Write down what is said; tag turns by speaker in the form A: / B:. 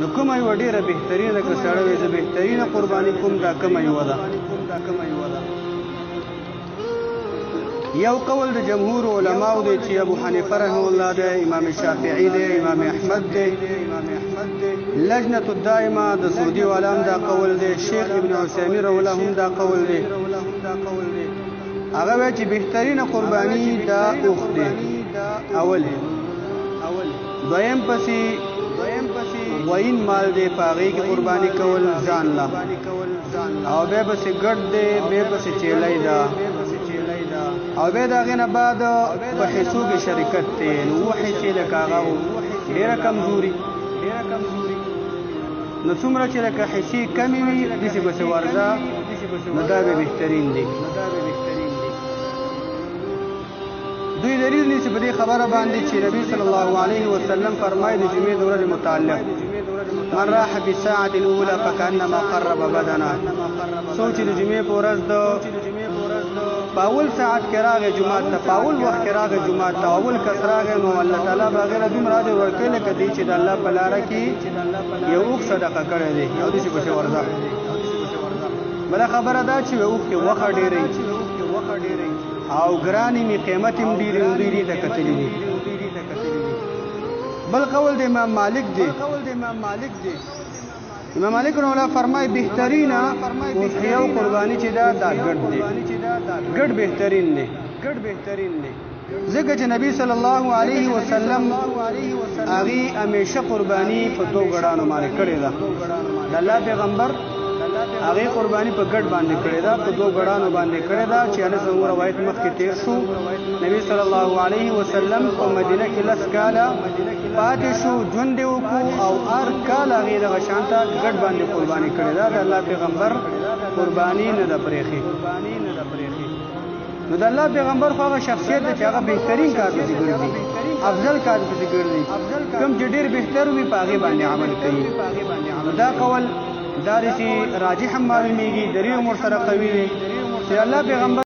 A: نو کومه یوه ډېره بهترینه ده که سړی وایي زه بهترینه قرباني کوم دا کومه یوه ده؟ یو قول د جمهور علماو دی چې ابو حنیفه رحمه الله دی، امام شافعي دی، امام احمد دی، لجنة الدائمه د سعودي علام دا قول دی، شیخ ابن عثیمین رحمه الله هم دا قول دی. هغه وایي چې بهترینه قرباني دا اوښ دی اول، دویم پسې غوین مال دی په هغې کې قرباني کول ځان له، او بیا پسې ګډ دی، بیا پسې چیلی ده، او بیا د هغې نه بعد په حصو کې شرکت دی. نو اووه حصې لکه هغه ډېره کمزوري، نو څومره چې لکه حصې کمې وي داسې پسې ورځه، نو دا به بهترین دی. دوی دلیل نیسي په دې خبره باندې چې نبي صلی الله علیه وسلم فرمایي د جمعې د ورځې متعلق من راح فی الساعة الاولى فکأنما قرب بدنا، څوک چې د جمعې په ورځ په اول ساعت کې راغی جومات ته، په اول وخت کې راغی جومات ته، اول کس راغی، نو الله تعالی به هغې له دومره اجر ورکوي لکه دی چې د الله په لاره کې یو اوښ صدقه کړی دی، یو داسې پسې ورځه. بله خبره دا چې اوښ کې غوښه ډېره او ګرانې مې قیمت هم ډېرې، نو دوی دې ته کتلي دي. بل قول د امام مالک دی، امام مالک رحمه الله فرمایي بهترینه اضحیه او قرباني چې دا ګډ دی، ګډ بهترین دی، ځکه چې نبی صلی الله علیه وسلم هغې همیشه قرباني په دوه ګډانو باندې کړې ده. د الله پیغمبر هغې قرباني په ګډ باندې کړې ده، په دوه ګډانو باندې کړې ده چې هلته زموږ روایت مخکې تېر شو. نبی صلی الله علیه وسلم په مدینه کې 10 کاله پاتې شو، ژوند یې وکړو، او هر کال هغې دغه شان ته ګډ باندې قرباني کړې ده. د الله پیغمبر قرباني نه ده پرېښې. نو د الله پیغمبر خو هغه شخصیت دی چې هغه بهترین کار پسې ګرځي، افضل کار پسې ګرځي، کوم چې ډېر بهتر وي په هغې باندې عمل کوي. نو دا قول دا داسې راجح هم معلومېږي، دلیل هم ورسره قوي دی چې الله پیغمبر